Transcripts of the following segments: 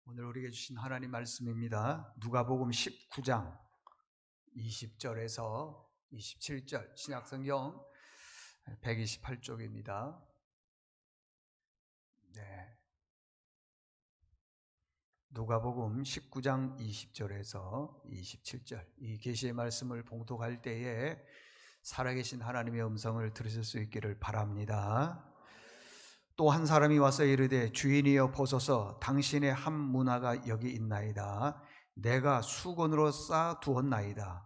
오늘 우리에게 주신 하나님 말씀입니다. 누가복음 19장 20절에서 27절, 신약성경 128쪽입니다. 네. 누가복음 19장 20절에서 27절, 이 계시의 말씀을 봉독할 때에 살아계신 하나님의 음성을 들으실 수 있기를 바랍니다. 또 한 사람이 와서 이르되 주인이여 보소서, 당신의 한 문화가 여기 있나이다. 내가 수건으로 쌓아 두었나이다.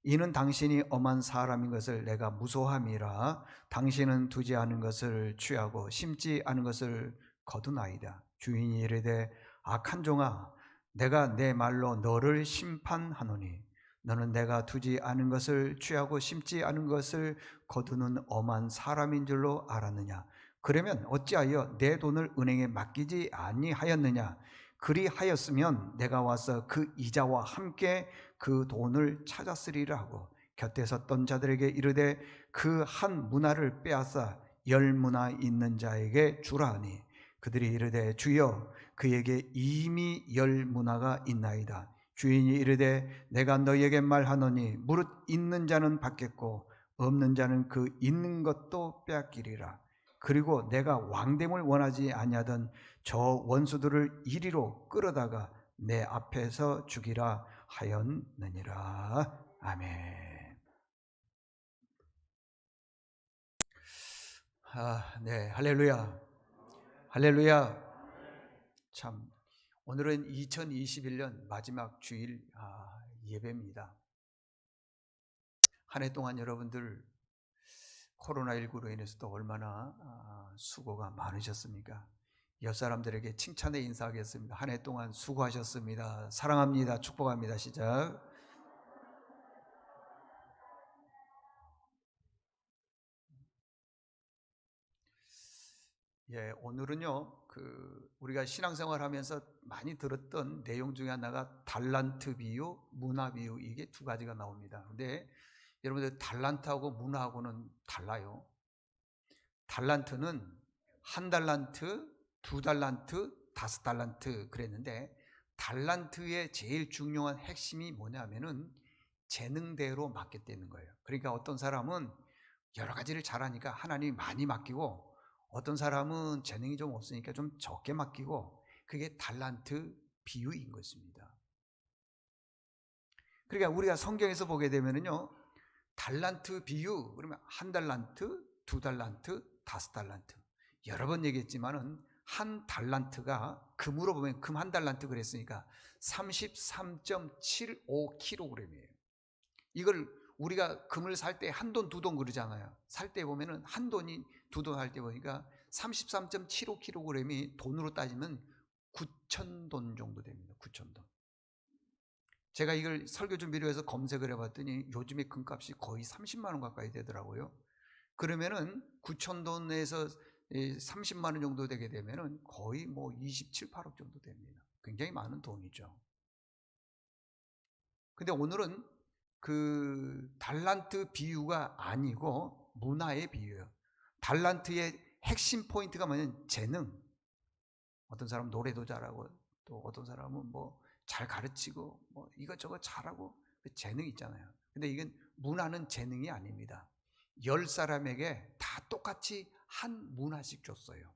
이는 당신이 엄한 사람인 것을 내가 무소함이라. 당신은 두지 않은 것을 취하고 심지 않은 것을 거두나이다. 주인이 이르되 악한 종아, 내가 내 말로 너를 심판하노니 너는 내가 두지 않은 것을 취하고 심지 않은 것을 거두는 엄한 사람인 줄로 알았느냐? 그러면 어찌하여 내 돈을 은행에 맡기지 아니하였느냐? 그리하였으면 내가 와서 그 이자와 함께 그 돈을 찾았으리라 하고 곁에 섰던 자들에게 이르되 그 한 문화를 빼앗아 10문화 있는 자에게 주라 하니 그들이 이르되 주여 그에게 이미 10문화가 있나이다. 주인이 이르되 내가 너희에게 말하노니 무릇 있는 자는 받겠고 없는 자는 그 있는 것도 빼앗기리라. 그리고 내가 왕됨을 원하지 아니하던 저 원수들을 이리로 끌어다가 내 앞에서 죽이라 하였느니라. 아멘. 네, 할렐루야. 할렐루야. 참, 오늘은 2021년 마지막 주일 예배입니다. 한 해 동안 여러분들 코로나19로 인해서도 얼마나 수고가 많으셨습니까? 옆 사람들에게 칭찬의 인사하겠습니다. 한 해 동안 수고하셨습니다. 사랑합니다. 축복합니다. 시작. 예, 오늘은요, 우리가 신앙생활 하면서 많이 들었던 내용 중에 하나가 달란트 비유, 문화 비유, 이게 두 가지가 나옵니다. 근데 여러분들 달란트하고 문화하고는 달라요. 달란트는 한 달란트, 두 달란트, 5달란트 그랬는데, 달란트의 제일 중요한 핵심이 뭐냐면은 재능대로 맡겼다는 거예요. 그러니까 어떤 사람은 여러 가지를 잘하니까 하나님이 많이 맡기고, 어떤 사람은 재능이 좀 없으니까 좀 적게 맡기고, 그게 달란트 비유인 것입니다. 그러니까 우리가 성경에서 보게 되면은요, 달란트 비유, 그러면 한 달란트, 두 달란트, 5달란트. 여러 번 얘기했지만은 한 달란트가 금으로 보면 금 한 달란트 그랬으니까 33.75kg이에요. 이걸 우리가 금을 살 때 한 돈, 두 돈 그러잖아요. 살 때 보면은 한 돈이 두 돈 할 때 보니까 33.75kg이 돈으로 따지면 9,000돈 정도 됩니다. 9,000돈. 제가 이걸 설교 준비를 해서 검색을 해봤더니 요즘에 금값이 거의 30만 원 가까이 되더라고요. 그러면은 9,000돈에서 30만 원 정도 되게 되면은 거의 뭐 27, 8억 정도 됩니다. 굉장히 많은 돈이죠. 근데 오늘은 그 달란트 비유가 아니고 문화의 비유예요. 달란트의 핵심 포인트가 뭐냐면 재능. 어떤 사람은 노래도 잘하고 또 어떤 사람은 뭐 잘 가르치고 뭐 이것저것 잘하고 재능 있잖아요. 근데 이건 문화는 재능이 아닙니다. 10사람에게 다 똑같이 한 문화씩 줬어요.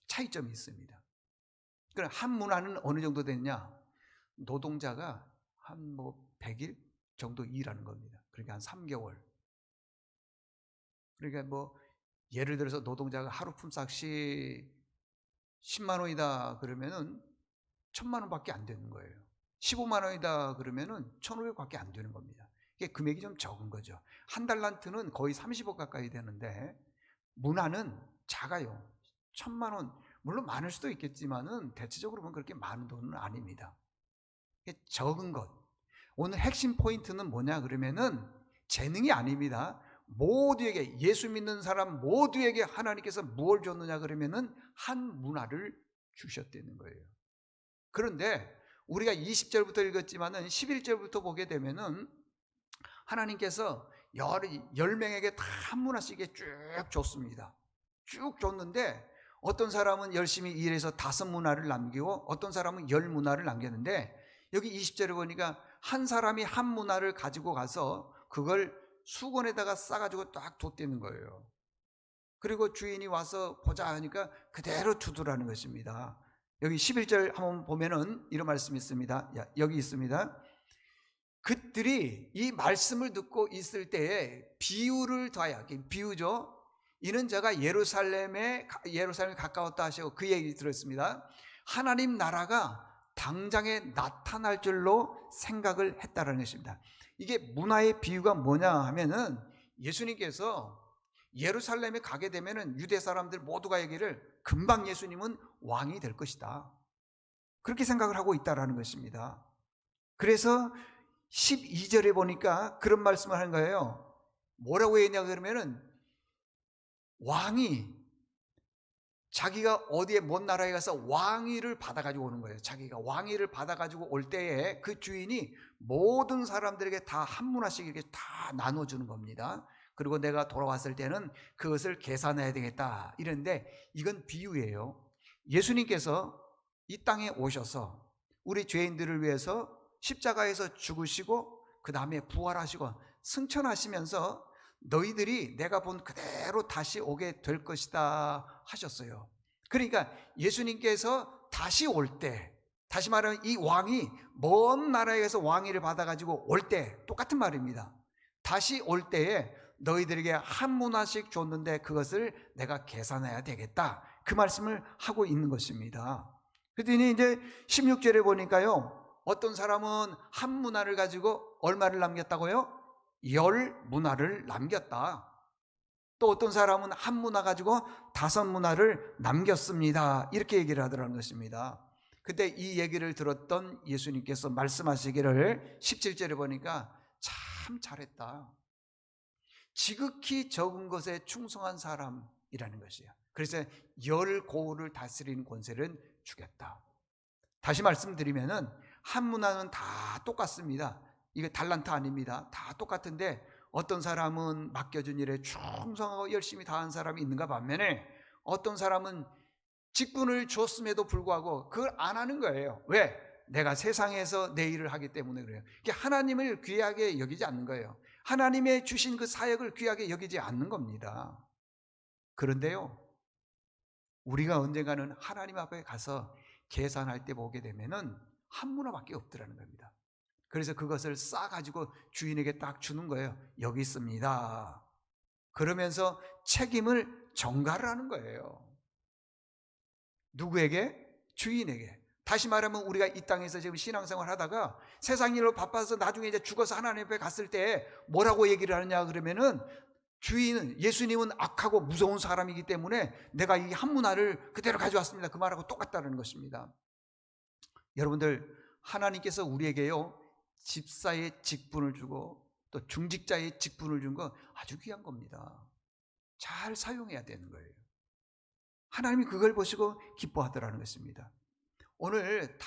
차이점이 있습니다. 그럼 한 문화는 어느 정도 됐냐? 노동자가 한 뭐 100일 정도 일하는 겁니다. 그러니까 한 3개월. 그러니까 뭐 예를 들어서 노동자가 하루 품삯이 10만 원이다 그러면은 1,000만 원밖에 안 되는 거예요. 15만 원이다 그러면은 1,500밖에 안 되는 겁니다. 이게 금액이 좀 적은 거죠. 한 달란트는 거의 30억 가까이 되는데 문화는 작아요. 1,000만 원, 물론 많을 수도 있겠지만은 대체적으로 보면 그렇게 많은 돈은 아닙니다. 이게 적은 것. 오늘 핵심 포인트는 뭐냐 그러면은 재능이 아닙니다. 모두에게, 예수 믿는 사람 모두에게 하나님께서 무엇을 줬느냐 그러면은 한 문화를 주셨다는 거예요. 그런데 우리가 20절부터 읽었지만은 11절부터 보게 되면은 하나님께서 10명에게 다 한 문화씩 쭉 줬습니다. 쭉 줬는데 어떤 사람은 열심히 일해서 5문화를 남기고 어떤 사람은 10문화를 남겼는데, 여기 20절에 보니까 한 사람이 한 문화를 가지고 가서 그걸 수건에다가 싸가지고 딱 뒀대는 거예요. 그리고 주인이 와서 보자 하니까 그대로 두더라는 것입니다. 여기 11절 한번 보면은 이런 말씀이 있습니다. 여기 있습니다. 그들이 이 말씀을 듣고 있을 때에 비유를 더하여, 비유죠. 이는 저가 예루살렘에 가까웠다 하시고 그 얘기 들었습니다. 하나님 나라가 당장에 나타날 줄로 생각을 했다라는 것입니다. 이게 문화의 비유가 뭐냐 하면은, 예수님께서 예루살렘에 가게 되면은 유대 사람들 모두가 얘기를 금방 예수님은 왕이 될 것이다, 그렇게 생각을 하고 있다라는 것입니다. 그래서 12절에 보니까 그런 말씀을 하는 거예요. 뭐라고 했냐 그러면은, 왕이 자기가 어디에 먼 나라에 가서 왕위를 받아가지고 오는 거예요. 자기가 왕위를 받아가지고 올 때에 그 주인이 모든 사람들에게 다 한 문화씩 이렇게 다 나눠주는 겁니다. 그리고 내가 돌아왔을 때는 그것을 계산해야 되겠다 이랬는데, 이건 비유예요. 예수님께서 이 땅에 오셔서 우리 죄인들을 위해서 십자가에서 죽으시고 그 다음에 부활하시고 승천하시면서 너희들이 내가 본 그대로 다시 오게 될 것이다 하셨어요. 그러니까 예수님께서 다시 올 때, 다시 말하면 이 왕이 먼 나라에서 왕위를 받아가지고 올 때 똑같은 말입니다. 다시 올 때에 너희들에게 한 문화씩 줬는데 그것을 내가 계산해야 되겠다, 그 말씀을 하고 있는 것입니다. 그랬더니 이제 16절에 보니까요, 어떤 사람은 한 문화를 가지고 얼마를 남겼다고요? 10문화를 남겼다. 또 어떤 사람은 한 문화 가지고 5문화를 남겼습니다, 이렇게 얘기를 하더라는 것입니다. 그때 이 얘기를 들었던 예수님께서 말씀하시기를 17절에 보니까 참 잘했다, 지극히 적은 것에 충성한 사람이라는 것이에요. 그래서 10고을을 다스리는 권세를 주겠다. 다시 말씀드리면은 한 문화는 다 똑같습니다. 이게 달란트 아닙니다. 다 똑같은데 어떤 사람은 맡겨준 일에 충성하고 열심히 다한 사람이 있는가 반면에, 어떤 사람은 직분을 줬음에도 불구하고 그걸 안 하는 거예요. 왜? 내가 세상에서 내 일을 하기 때문에 그래요. 하나님을 귀하게 여기지 않는 거예요. 하나님의 주신 그 사역을 귀하게 여기지 않는 겁니다. 그런데요, 우리가 언젠가는 하나님 앞에 가서 계산할 때 보게 되면은 한 문화밖에 없더라는 겁니다. 그래서 그것을 싸가지고 주인에게 딱 주는 거예요. 여기 있습니다. 그러면서 책임을 전가를 하는 거예요. 누구에게? 주인에게. 다시 말하면 우리가 이 땅에서 지금 신앙생활 하다가 세상 일로 바빠서 나중에 이제 죽어서 하나님 앞에 갔을 때 뭐라고 얘기를 하느냐 그러면은, 주인은, 예수님은 악하고 무서운 사람이기 때문에 내가 이 한 문화를 그대로 가져왔습니다, 그 말하고 똑같다는 것입니다. 여러분들, 하나님께서 우리에게요 집사의 직분을 주고 또 중직자의 직분을 준 거 아주 귀한 겁니다. 잘 사용해야 되는 거예요. 하나님이 그걸 보시고 기뻐하더라는 것입니다. 오늘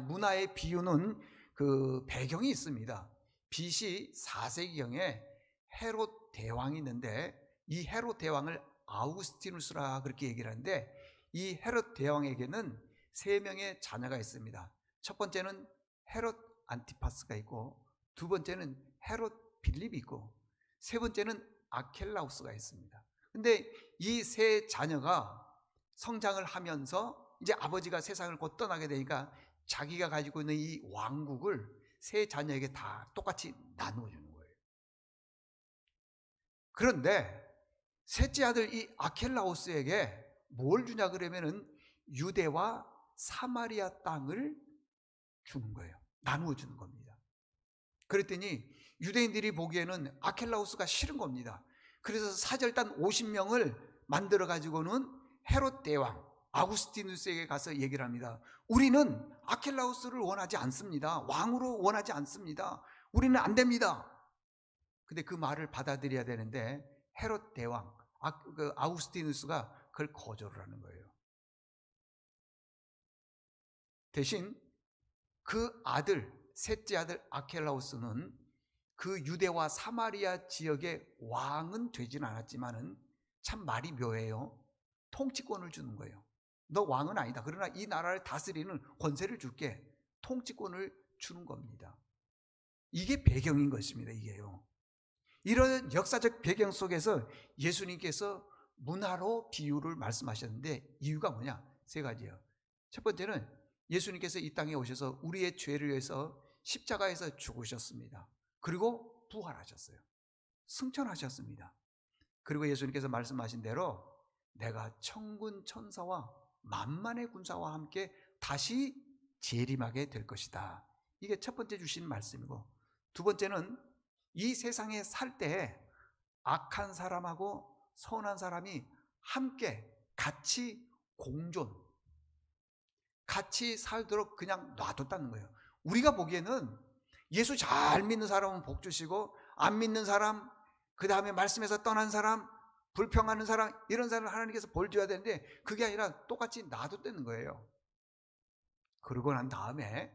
문화의 비유는 그 배경이 있습니다. BC 4세기경에 헤롯 대왕이 있는데, 이 헤롯 대왕을 아우구스티누스라 그렇게 얘기를 하는데, 이 헤롯 대왕에게는 3명의 자녀가 있습니다. 첫 번째는 헤롯 안티파스가 있고, 두 번째는 헤롯 빌립이 있고, 세 번째는 아켈라우스가 있습니다. 근데 이 세 자녀가 성장을 하면서 이제 아버지가 세상을 곧 떠나게 되니까 자기가 가지고 있는 이 왕국을 세 자녀에게 다 똑같이 나누어 주는 거예요. 그런데 셋째 아들 이 아켈라우스에게 뭘 주냐 그러면은 유대와 사마리아 땅을 주는 거예요. 나누어 주는 겁니다. 그랬더니 유대인들이 보기에는 아켈라우스가 싫은 겁니다. 그래서 사절단 50명을 만들어 가지고는 헤롯 대왕 아구스티누스에게 가서 얘기를 합니다. 우리는 아켈라우스를 원하지 않습니다. 왕으로 원하지 않습니다. 우리는 안 됩니다. 근데 그 말을 받아들여야 되는데 헤롯 대왕 아우구스티누스가 그걸 거절을 하는 거예요. 대신 그 아들, 셋째 아들 아켈라우스는 그 유대와 사마리아 지역의 왕은 되진 않았지만은 참 말이 묘해요. 통치권을 주는 거예요. 너 왕은 아니다. 그러나 이 나라를 다스리는 권세를 줄게. 통치권을 주는 겁니다. 이게 배경인 것입니다. 이게요. 이런 역사적 배경 속에서 예수님께서 문화로 비유를 말씀하셨는데 이유가 뭐냐? 세 가지예요. 첫 번째는 예수님께서 이 땅에 오셔서 우리의 죄를 위해서 십자가에서 죽으셨습니다. 그리고 부활하셨어요. 승천하셨습니다. 그리고 예수님께서 말씀하신 대로 내가 천군 천사와 만만의 군사와 함께 다시 재림하게 될 것이다. 이게 첫 번째 주신 말씀이고, 두 번째는 이 세상에 살 때 악한 사람하고 선한 사람이 함께 같이 공존, 같이 살도록 그냥 놔뒀다는 거예요. 우리가 보기에는 예수 잘 믿는 사람은 복 주시고, 안 믿는 사람, 그 다음에 말씀에서 떠난 사람, 불평하는 사람, 이런 사람을 하나님께서 벌 줘야 되는데 그게 아니라 똑같이 놔뒀다는 거예요. 그러고 난 다음에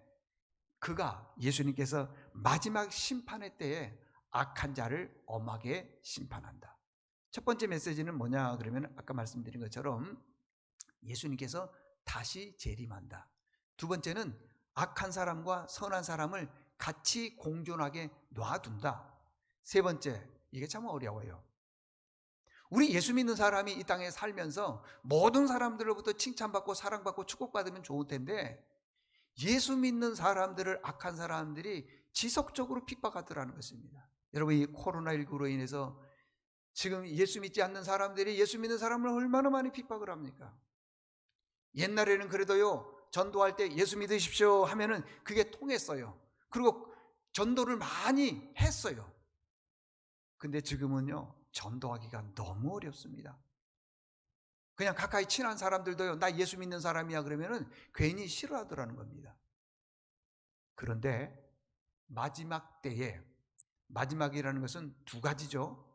그가, 예수님께서 마지막 심판의 때에 악한 자를 엄하게 심판한다. 첫 번째 메시지는 뭐냐 그러면 아까 말씀드린 것처럼 예수님께서 다시 재림한다. 두 번째는 악한 사람과 선한 사람을 같이 공존하게 놔둔다. 세 번째, 이게 참 어려워요. 우리 예수 믿는 사람이 이 땅에 살면서 모든 사람들로부터 칭찬받고 사랑받고 축복받으면 좋을 텐데, 예수 믿는 사람들을 악한 사람들이 지속적으로 핍박하더라는 것입니다. 여러분, 이 코로나19로 인해서 지금 예수 믿지 않는 사람들이 예수 믿는 사람을 얼마나 많이 핍박을 합니까? 옛날에는 그래도요, 전도할 때 예수 믿으십시오 하면은 그게 통했어요. 그리고 전도를 많이 했어요. 근데 지금은요, 전도하기가 너무 어렵습니다. 그냥 가까이 친한 사람들도요, 나 예수 믿는 사람이야 그러면은 괜히 싫어하더라는 겁니다. 그런데 마지막 때에, 마지막이라는 것은 두 가지죠.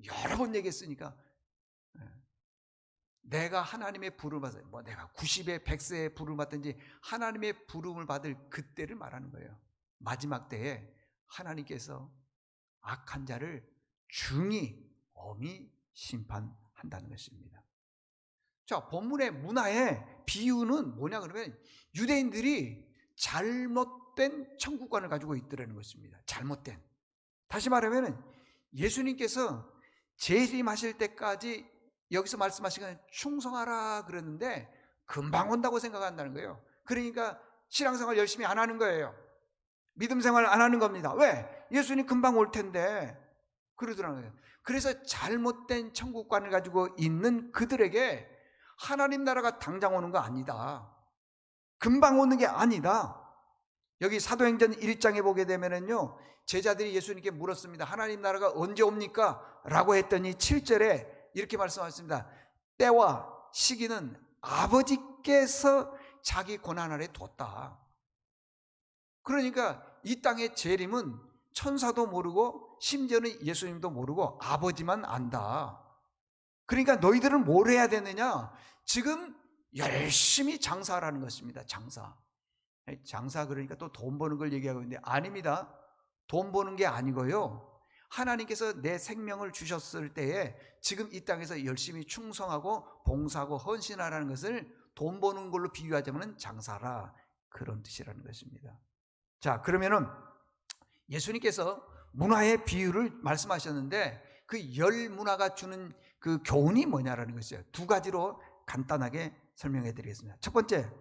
여러 번 얘기했으니까, 내가 하나님의 부름을 받아요. 뭐 내가 90에 100세에 부름을 받든지 하나님의 부름을 받을 그때를 말하는 거예요. 마지막 때에 하나님께서 악한 자를 중히 엄히 심판한다는 것입니다. 자, 본문의 문화의 비유는 뭐냐 그러면 유대인들이 잘못된 천국관을 가지고 있더라는 것입니다. 잘못된. 다시 말하면 예수님께서 재림하실 때까지 여기서 말씀하시기는 충성하라 그랬는데 금방 온다고 생각한다는 거예요. 그러니까 신앙생활 열심히 안 하는 거예요. 믿음 생활 안 하는 겁니다. 왜? 예수님 금방 올 텐데 그러더라는 거예요. 그래서 잘못된 천국관을 가지고 있는 그들에게 하나님 나라가 당장 오는 거 아니다. 금방 오는 게 아니다. 여기 사도행전 1장에 보게 되면은요, 제자들이 예수님께 물었습니다. 하나님 나라가 언제 옵니까? 라고 했더니 7절에 이렇게 말씀하셨습니다. 때와 시기는 아버지께서 자기 권한 아래 뒀다. 그러니까 이 땅의 재림은 천사도 모르고 심지어는 예수님도 모르고 아버지만 안다. 그러니까 너희들은 뭘 해야 되느냐? 지금 열심히 장사하라는 것입니다. 장사. 장사 그러니까 또 돈 버는 걸 얘기하고 있는데 아닙니다. 돈 버는 게 아니고요, 하나님께서 내 생명을 주셨을 때에 지금 이 땅에서 열심히 충성하고 봉사하고 헌신하라는 것을 돈 버는 걸로 비유하자면 장사라, 그런 뜻이라는 것입니다. 자, 그러면은 예수님께서 문화의 비유를 말씀하셨는데 그 열 문화가 주는 그 교훈이 뭐냐라는 것이에요. 두 가지로 간단하게 설명해 드리겠습니다. 첫 번째,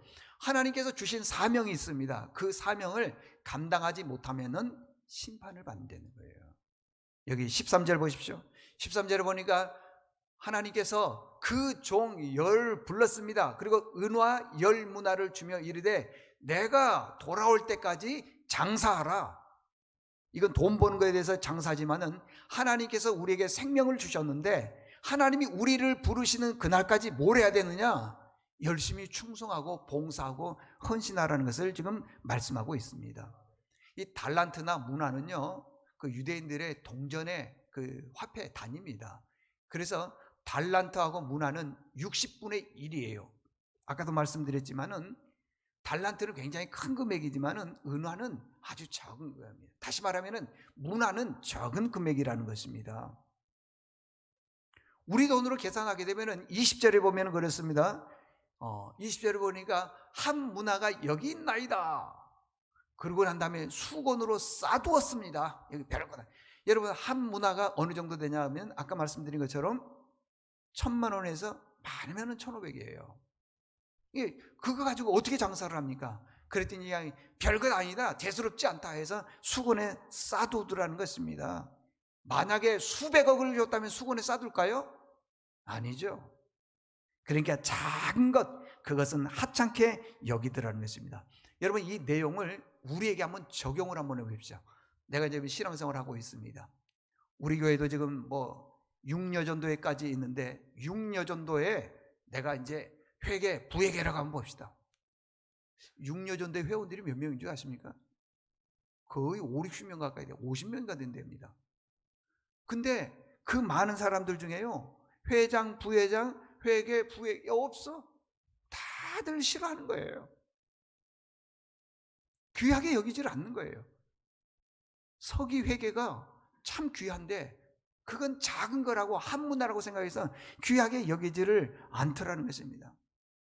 하나님께서 주신 사명이 있습니다. 그 사명을 감당하지 못하면은 심판을 받는다는 거예요. 여기 13절 보십시오. 13절에 보니까 하나님께서 그 종 열 불렀습니다. 그리고 은화 열 문화를 주며 이르되 내가 돌아올 때까지 장사하라. 이건 돈 버는 거에 대해서 장사지만은 하나님께서 우리에게 생명을 주셨는데 하나님이 우리를 부르시는 그날까지 뭘 해야 되느냐? 열심히 충성하고 봉사하고 헌신하라는 것을 지금 말씀하고 있습니다. 이 달란트나 문화는요, 그 유대인들의 동전의 그 화폐 단위입니다. 그래서 달란트하고 문화는 60분의 1이에요. 아까도 말씀드렸지만은 달란트는 굉장히 큰 금액이지만은 은화는 아주 적은 금액입니다. 다시 말하면은 문화는 적은 금액이라는 것입니다. 우리 돈으로 계산하게 되면은 20절에 보면 그렇습니다. 20절에 보니까 한 문화가 여기 있나이다. 그러고 난 다음에 수건으로 싸두었습니다. 여기 별거다. 여러분, 한 문화가 어느 정도 되냐 하면 아까 말씀드린 것처럼 1,000,000원에서 많으면 1,500이에요. 그거 가지고 어떻게 장사를 합니까? 그랬더니 별것 아니다, 대수롭지 않다 해서 수건에 싸두더라는 것입니다. 만약에 수백억을 줬다면 수건에 싸둘까요? 아니죠. 그러니까 작은 것, 그것은 하찮게 여기더라는 것입니다. 여러분, 이 내용을 우리에게 한번 적용을 한번 해보십시오. 내가 이제 신앙생활을 하고 있습니다. 우리 교회도 지금 6녀 전도회까지 있는데 6녀 전도회 내가 이제 회계, 부회계라고 한번 봅시다. 6녀 전도회 회원들이 몇 명인 줄 아십니까? 거의 50명 가까이 돼요. 50명가 된답니다. 근데 그 많은 사람들 중에요, 회장, 부회장, 회계, 부회계 없어. 다들 싫어하는 거예요. 귀하게 여기질 않는 거예요. 서기 회계가 참 귀한데 그건 작은 거라고, 한 문화라고 생각해서 귀하게 여기지를 않더라는 것입니다.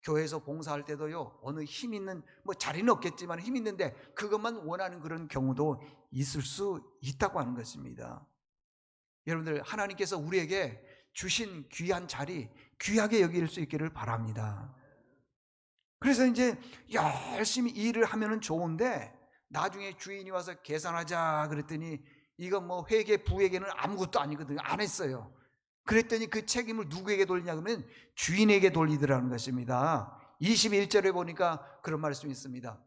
교회에서 봉사할 때도요, 어느 힘 있는, 자리는 없겠지만 힘 있는데 그것만 원하는 그런 경우도 있을 수 있다고 하는 것입니다. 여러분들, 하나님께서 우리에게 주신 귀한 자리 귀하게 여길 수 있기를 바랍니다. 그래서 이제 열심히 일을 하면은 좋은데 나중에 주인이 와서 계산하자 그랬더니 이건 회계, 부회계는 아무것도 아니거든요. 안 했어요. 그랬더니 그 책임을 누구에게 돌리냐 그러면 주인에게 돌리더라는 것입니다. 21절에 보니까 그런 말씀이 있습니다.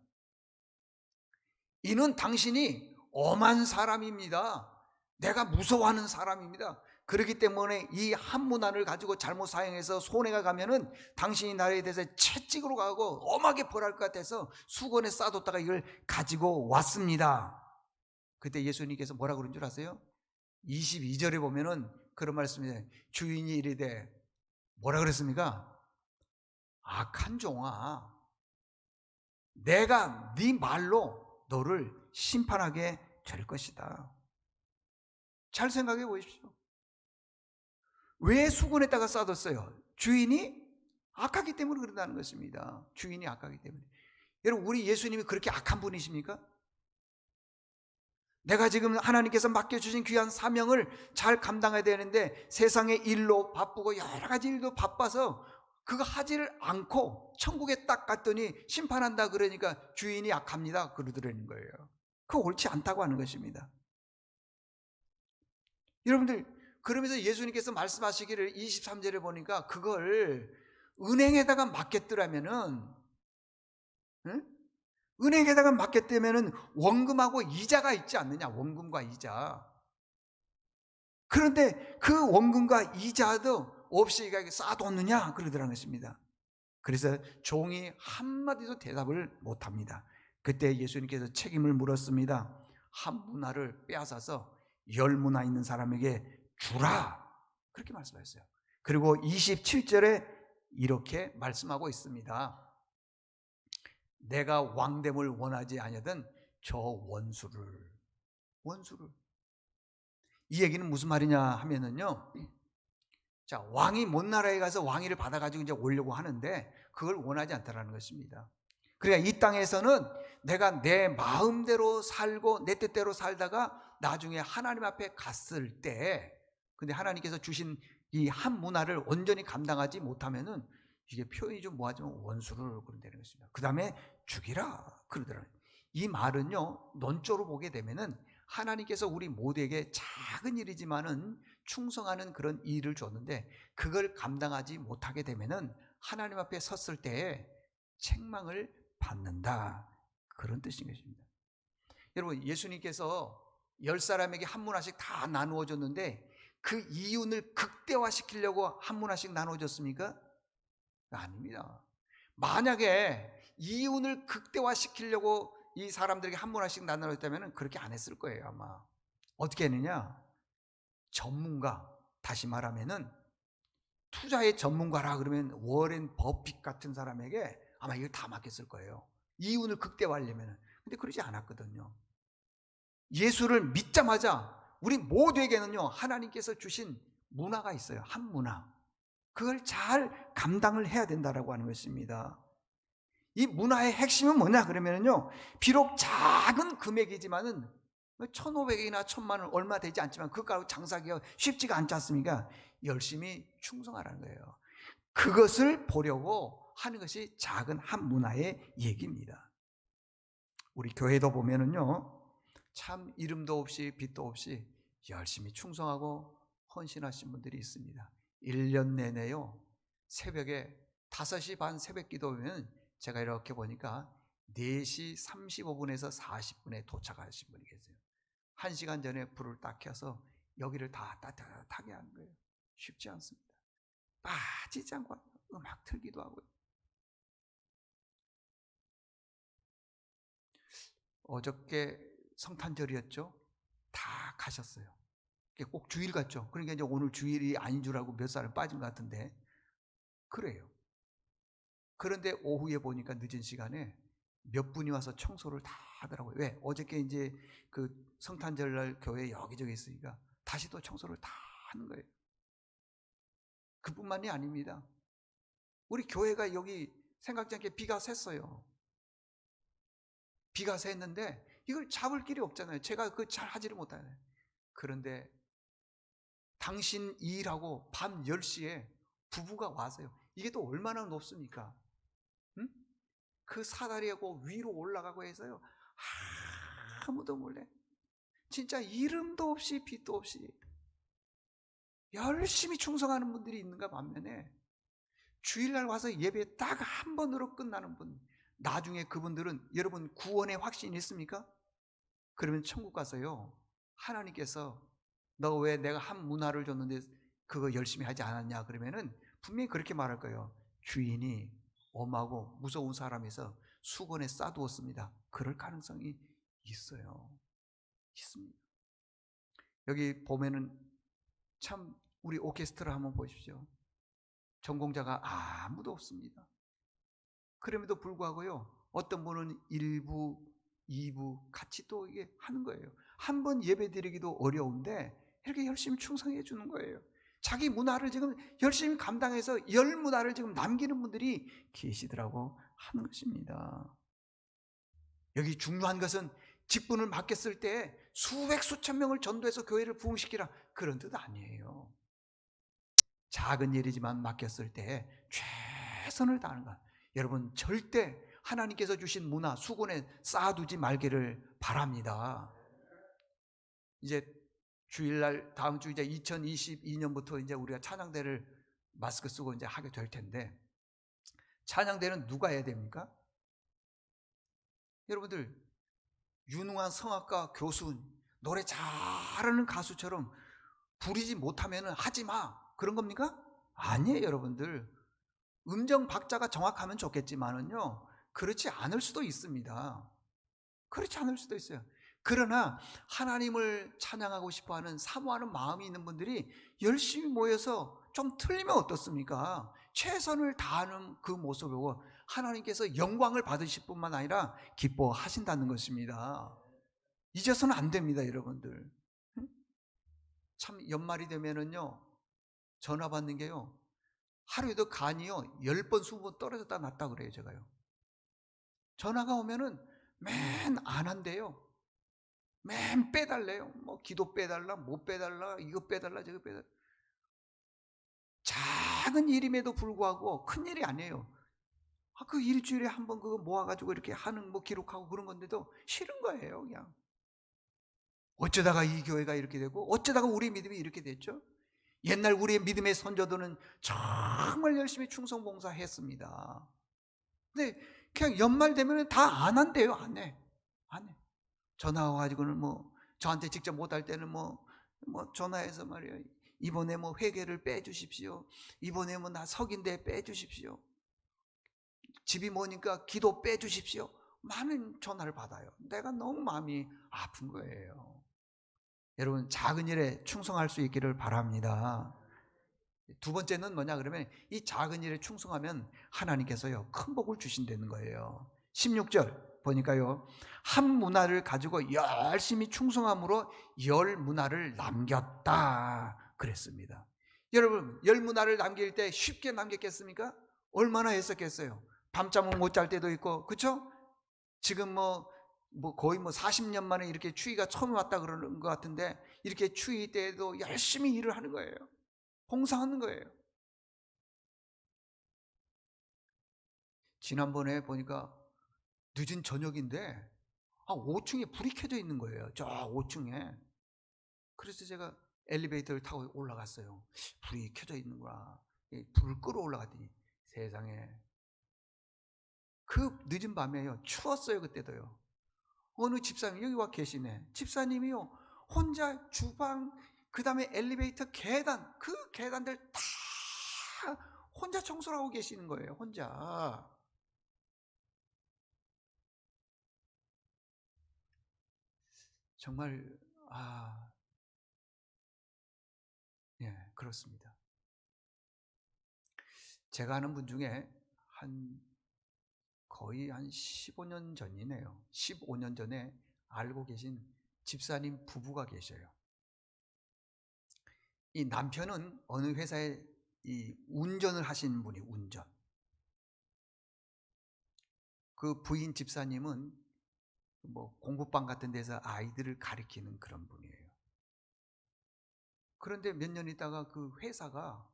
이는 당신이 엄한 사람입니다. 내가 무서워하는 사람입니다. 그렇기 때문에 이 한 문화를 가지고 잘못 사용해서 손해가 가면은 당신이 나라에 대해서 채찍으로 가고 엄하게 벌할 것 같아서 수건에 싸뒀다가 이걸 가지고 왔습니다. 그때 예수님께서 뭐라고 그런 줄 아세요? 22절에 보면은 그런 말씀이에요. 주인이 이르되 뭐라 그랬습니까? 악한 종아, 내가 네 말로 너를 심판하게 될 것이다. 잘 생각해 보십시오. 왜 수건에다가 싸뒀어요? 주인이 악하기 때문에 그런다는 것입니다. 주인이 악하기 때문에. 여러분, 우리 예수님이 그렇게 악한 분이십니까? 내가 지금 하나님께서 맡겨주신 귀한 사명을 잘 감당해야 되는데 세상의 일로 바쁘고 여러 가지 일도 바빠서 그거 하지를 않고 천국에 딱 갔더니 심판한다 그러니까 주인이 악합니다 그러더라는 거예요. 그거 옳지 않다고 하는 것입니다. 여러분들, 그러면서 예수님께서 말씀하시기를 23절에 보니까 그걸 은행에다가 맡겼더라면은, 은행에다가 맡겼다면은 원금하고 이자가 있지 않느냐, 원금과 이자. 그런데 그 원금과 이자도 없이 쌓아뒀느냐 그러더라는 것입니다. 그래서 종이 한마디도 대답을 못합니다. 그때 예수님께서 책임을 물었습니다. 한 문화를 빼앗아서 10문화 있는 사람에게 주라, 그렇게 말씀하셨어요. 그리고 27절에 이렇게 말씀하고 있습니다. 내가 왕됨을 원하지 아니하던 저 원수를. 이 얘기는 무슨 말이냐 하면은요, 자, 왕이 먼 나라에 가서 왕위를 받아가지고 이제 오려고 하는데 그걸 원하지 않다라는 것입니다. 그러니까 이 땅에서는 내가 내 마음대로 살고 내 뜻대로 살다가 나중에 하나님 앞에 갔을 때, 근데 하나님께서 주신 이 한 문화를 온전히 감당하지 못하면은 이게 표현이 좀 뭐하지만 원수를 그런다는 것입니다. 그 다음에 죽이라 그러더라고요. 이 말은요, 논조로 보게 되면은 하나님께서 우리 모두에게 작은 일이지만은 충성하는 그런 일을 줬는데 그걸 감당하지 못하게 되면은 하나님 앞에 섰을 때에 책망을 받는다, 그런 뜻인 것입니다. 여러분, 예수님께서 10사람에게 한 문화씩 다 나누어 줬는데 그 이윤을 극대화시키려고 한 문화씩 나누어 줬습니까? 아닙니다. 만약에 이윤을 극대화시키려고 이 사람들에게 한 문화씩 나누어 줬다면 그렇게 안 했을 거예요. 아마 어떻게 했느냐, 전문가, 다시 말하면은 투자의 전문가라 그러면 워렌 버핏 같은 사람에게 아마 이걸 다 맡겼을 거예요. 이윤을 극대화하려면. 근데 그러지 않았거든요. 예수를 믿자마자 우리 모두에게는요, 하나님께서 주신 문화가 있어요. 한 문화. 그걸 잘 감당을 해야 된다라고 하는 것입니다. 이 문화의 핵심은 뭐냐 그러면요, 비록 작은 금액이지만은 1,500원이나 1,000만 원 얼마 되지 않지만 그거 장사하기가 쉽지가 않지 않습니까? 열심히 충성하라는 거예요. 그것을 보려고 하는 것이 작은 한 문화의 얘기입니다. 우리 교회도 보면은요, 참 이름도 없이 빛도 없이 열심히 충성하고 헌신하신 분들이 있습니다. 1년 내내요, 새벽에 5시 반 새벽 기도면 제가 이렇게 보니까 4시 35분에서 40분에 도착하신 분이 계세요. 1시간 전에 불을 딱 켜서 여기를 다 따뜻하게 하는 거예요. 쉽지 않습니다. 빠지지 않고 음악 틀기도 하고요. 어저께 성탄절이었죠? 다 가셨어요. 꼭 주일 같죠? 그러니까 이제 오늘 주일이 아닌 줄 알고 몇 사람 빠진 것 같은데, 그래요. 그런데 오후에 보니까 늦은 시간에 몇 분이 와서 청소를 다 하더라고요. 왜? 어저께 이제 그 성탄절날 교회 여기저기 있으니까 다시 또 청소를 다 하는 거예요. 그뿐만이 아닙니다. 우리 교회가 여기 생각지 않게 비가 샜어요. 비가 샜는데 이걸 잡을 길이 없잖아요. 제가 그 잘 하지를 못하네. 그런데 당신 일하고 밤 10시에 부부가 와서요. 이게 또 얼마나 높습니까? 응? 그 사다리하고 위로 올라가고 해서요. 아무도 몰래 진짜 이름도 없이 빛도 없이 열심히 충성하는 분들이 있는가 반면에 주일날 와서 예배 딱 한 번으로 끝나는 분, 나중에 그분들은 여러분 구원의 확신이 있습니까? 그러면 천국 가서요, 하나님께서 너 왜 내가 한 문화를 줬는데 그거 열심히 하지 않았냐 그러면은 분명히 그렇게 말할 거예요. 주인이 엄하고 무서운 사람에서 수건에 싸두었습니다. 그럴 가능성이 있어요. 있습니다. 여기 보면은 참 우리 오케스트라 한번 보십시오. 전공자가 아무도 없습니다. 그럼에도 불구하고요, 어떤 분은 1부, 2부 같이 또 이게 하는 거예요. 한 번 예배 드리기도 어려운데 이렇게 열심히 충성해 주는 거예요. 자기 문화를 지금 열심히 감당해서 열 문화를 지금 남기는 분들이 계시더라고 하는 것입니다. 여기 중요한 것은 직분을 맡겼을 때 수백 수천 명을 전도해서 교회를 부흥시키라 그런 뜻 아니에요. 작은 일이지만 맡겼을 때 최선을 다하는 것. 여러분 절대 하나님께서 주신 문화 수건에 쌓아두지 말기를 바랍니다. 이제 주일날 다음 주 이제 2022년부터 이제 우리가 찬양대를 마스크 쓰고 이제 하게 될 텐데, 찬양대는 누가 해야 됩니까? 여러분들 유능한 성악가 교수, 노래 잘하는 가수처럼 부리지 못하면 하지 마 그런 겁니까? 아니에요. 여러분들 음정 박자가 정확하면 좋겠지만은요, 그렇지 않을 수도 있습니다. 그렇지 않을 수도 있어요. 그러나 하나님을 찬양하고 싶어하는 사모하는 마음이 있는 분들이 열심히 모여서 좀 틀리면 어떻습니까? 최선을 다하는 그 모습을 보고 하나님께서 영광을 받으실 뿐만 아니라 기뻐하신다는 것입니다. 잊어서는 안 됩니다. 여러분들 참 연말이 되면은요, 전화 받는 게요, 하루에도 간이요 10번 20번 떨어졌다 놨다 그래요. 제가요, 전화가 오면은 맨 안 한대요. 맨 빼달래요. 뭐 기도 빼달라, 못 빼달라, 이거 빼달라, 저거 빼달라. 작은 일임에도 불구하고 큰 일이 아니에요. 그 일주일에 한 번 그거 모아가지고 이렇게 하는 뭐 기록하고 그런 건데도 싫은 거예요. 그냥 어쩌다가 이 교회가 이렇게 되고 어쩌다가 우리 믿음이 이렇게 됐죠. 옛날 우리의 믿음의 선조들은 정말 열심히 충성봉사했습니다. 근데 그냥 연말 되면 다 안 한대요. 안 해. 전화 와가지고는 뭐 저한테 직접 못할 때는 뭐 전화해서 말이에요. 이번에 뭐 회계를 빼주십시오. 이번에 뭐 나 석인대 빼주십시오. 집이 뭐니까 기도 빼주십시오. 많은 전화를 받아요. 내가 너무 마음이 아픈 거예요. 여러분 작은 일에 충성할 수 있기를 바랍니다. 두 번째는 뭐냐 그러면 이 작은 일에 충성하면 하나님께서요 큰 복을 주신다는 거예요. 16절 보니까요, 한 문화를 가지고 열심히 충성함으로 열 문화를 남겼다 그랬습니다. 여러분, 열문화를 남길 때 쉽게 남겼겠습니까? 얼마나 했었겠어요. 밤잠을 못 잘 때도 있고, 그렇죠? 지금 거의 40년 만에 이렇게 추위가 처음 왔다 그러는 것 같은데, 이렇게 추위 때에도 열심히 일을 하는 거예요. 봉사하는 거예요. 지난번에 보니까 늦은 저녁인데 5층에 불이 켜져 있는 거예요. 저 5층에. 그래서 제가 엘리베이터를 타고 올라갔어요. 불이 켜져 있는구나. 불을 끌어 올라갔더니 세상에, 그 늦은 밤에요, 추웠어요. 그때도요. 어느 집사님, 여기 와 계시네. 집사님이요, 혼자 주방, 그 다음에 엘리베이터 계단, 그 계단들 다 혼자 청소를 하고 계시는 거예요. 혼자. 정말 예, 그렇습니다. 제가 아는 분 중에 거의 한 15년 전이네요. 15년 전에 알고 계신 집사님 부부가 계셔요. 이 남편은 어느 회사에 이 운전을 하시는 분이 운전. 그 부인 집사님은 공부방 같은 데서 아이들을 가르치는 그런 분이에요. 그런데 몇 년 있다가 그 회사가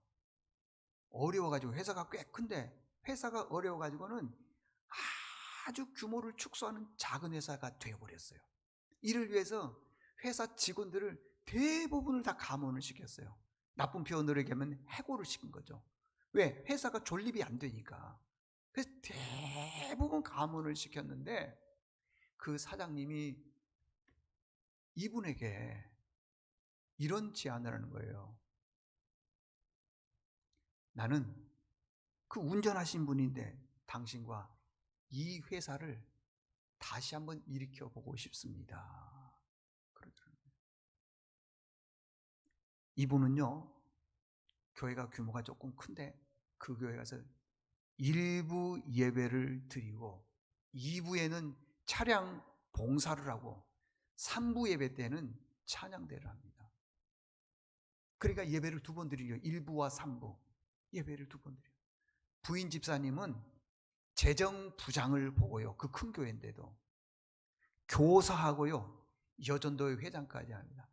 어려워가지고, 회사가 꽤 큰데 회사가 어려워가지고는 아주 규모를 축소하는 작은 회사가 되어버렸어요. 이를 위해서 회사 직원들을 대부분을 다 감원을 시켰어요. 나쁜 표현으로 얘기하면 해고를 시킨 거죠. 왜? 회사가 존립이 안 되니까. 그래서 대부분 감원을 시켰는데, 그 사장님이 이분에게 이런 제안을 하는 거예요. 나는 그 운전하신 분인데 당신과 이 회사를 다시 한번 일으켜 보고 싶습니다. 그러더라고요. 이분은요, 교회가 규모가 조금 큰데 그 교회 가서 1부 예배를 드리고 2부에는 차량 봉사를 하고 3부 예배 때는 찬양대를 합니다. 그러니까 예배를 2번 드리죠. 1부와 3부 예배를 2번 드려요. 부인 집사님은 재정 부장을 보고요, 그 큰 교회인데도 교사하고요, 여전도회 회장까지 합니다.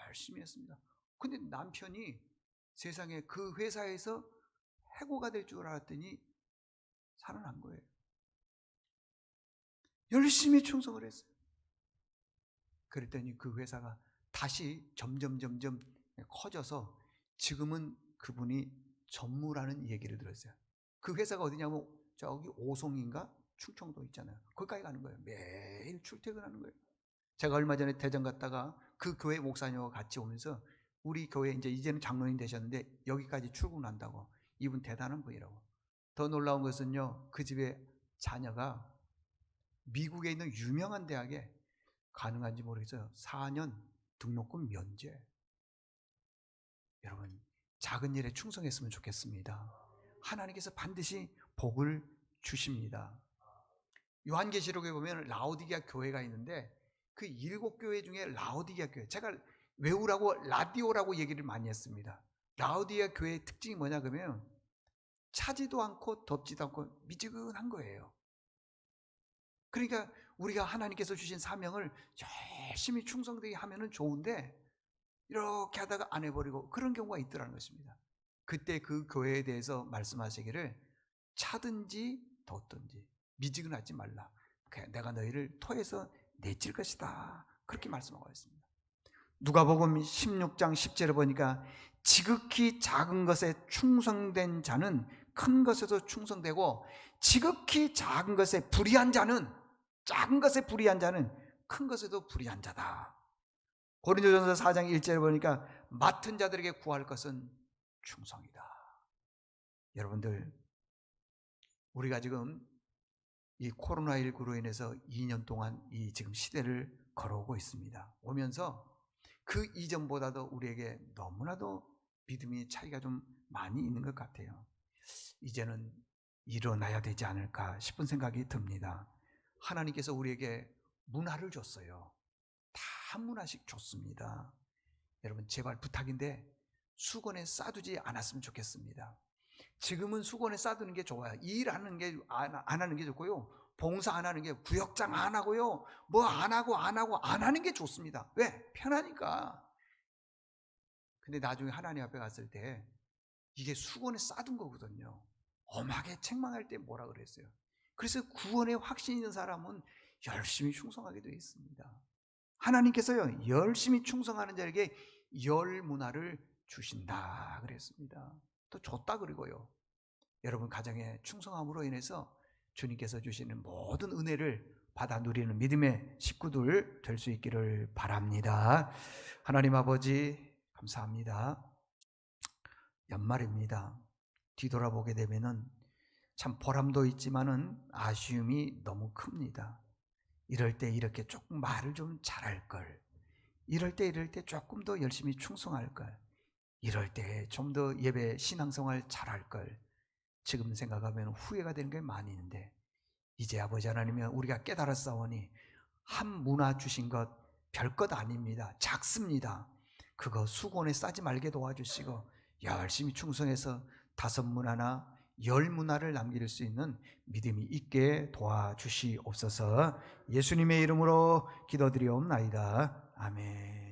열심히 했습니다. 근데 남편이 세상에 그 회사에서 해고가 될 줄 알았더니 살아난 거예요. 열심히 충성을 했어요. 그랬더니 그 회사가 다시 점점 커져서 지금은 그분이 전무라는 얘기를 들었어요. 그 회사가 어디냐면 저기 오송인가 충청도 있잖아요. 거기까지 가는 거예요. 매일 출퇴근하는 거예요. 제가 얼마 전에 대전 갔다가 그 교회 목사님과 같이 오면서, 우리 교회 이제는 장로님 되셨는데 여기까지 출근한다고. 이분 대단한 분이라고. 더 놀라운 것은요, 그 집에 자녀가 미국에 있는 유명한 대학에, 가능한지 모르겠어요, 4년 등록금 면제. 여러분, 작은 일에 충성했으면 좋겠습니다. 하나님께서 반드시 복을 주십니다. 요한계시록에 보면 라오디게아 교회가 있는데, 그 7교회 중에 라오디게아 교회, 제가 외우라고 라디오라고 얘기를 많이 했습니다. 라오디게아 교회의 특징이 뭐냐 그러면 차지도 않고 덥지도 않고 미지근한 거예요. 그러니까 우리가 하나님께서 주신 사명을 열심히 충성되게 하면은 좋은데, 이렇게 하다가 안 해버리고 그런 경우가 있더라는 것입니다. 그때 그 교회에 대해서 말씀하시기를, 차든지 덥든지 미지근하지 말라. 내가 너희를 토해서 내칠 것이다. 그렇게 말씀하고 있습니다. 누가복음 16장 10절에 보니까, 지극히 작은 것에 충성된 자는 큰 것에도 충성되고, 지극히 작은 것에 불의한 자는 큰 것에도 불의한 자다. 고린도전서 4장 1절에 보니까, 맡은 자들에게 구할 것은 충성이다. 여러분들, 우리가 지금 이 코로나19로 인해서 2년 동안 이 지금 시대를 걸어오고 있습니다. 오면서 그 이전보다도 우리에게 너무나도 믿음의 차이가 좀 많이 있는 것 같아요. 이제는 일어나야 되지 않을까 싶은 생각이 듭니다. 하나님께서 우리에게 문화를 줬어요. 다 한 문화씩 줬습니다. 여러분, 제발 부탁인데 수건에 싸두지 않았으면 좋겠습니다. 지금은 수건에 싸두는 게 좋아요. 일하는 게 안 하는 게 좋고요. 봉사 안 하는 게, 구역장 안 하고요. 뭐 안 하는 게 좋습니다. 왜? 편하니까. 근데 나중에 하나님 앞에 갔을 때 이게 수건에 싸둔 거거든요. 엄하게 책망할 때 뭐라 그랬어요? 그래서 구원에 확신 있는 사람은 열심히 충성하게 되어 있습니다. 하나님께서요, 열심히 충성하는 자에게 열 문화를 주신다 그랬습니다. 또 줬다 그러고요. 여러분 가정의 충성함으로 인해서 주님께서 주시는 모든 은혜를 받아 누리는 믿음의 식구들 될 수 있기를 바랍니다. 하나님 아버지 감사합니다. 연말입니다. 뒤돌아보게 되면은 참 보람도 있지만은 아쉬움이 너무 큽니다. 이럴 때 이렇게 조금 말을 좀 잘할 걸. 이럴 때 조금 더 열심히 충성할 걸. 이럴 때 좀 더 예배 신앙생활 잘할 걸. 지금 생각하면 후회가 되는 게 많이 있는데 이제 아버지 하나님이 우리가 깨달았사오니 한 문화 주신 것 별것 아닙니다. 작습니다. 그거 수건에 싸지 말게 도와주시고 열심히 충성해서 5문화나 10문화를 남길 수 있는 믿음이 있게 도와주시옵소서. 예수님의 이름으로 기도드리옵나이다. 아멘.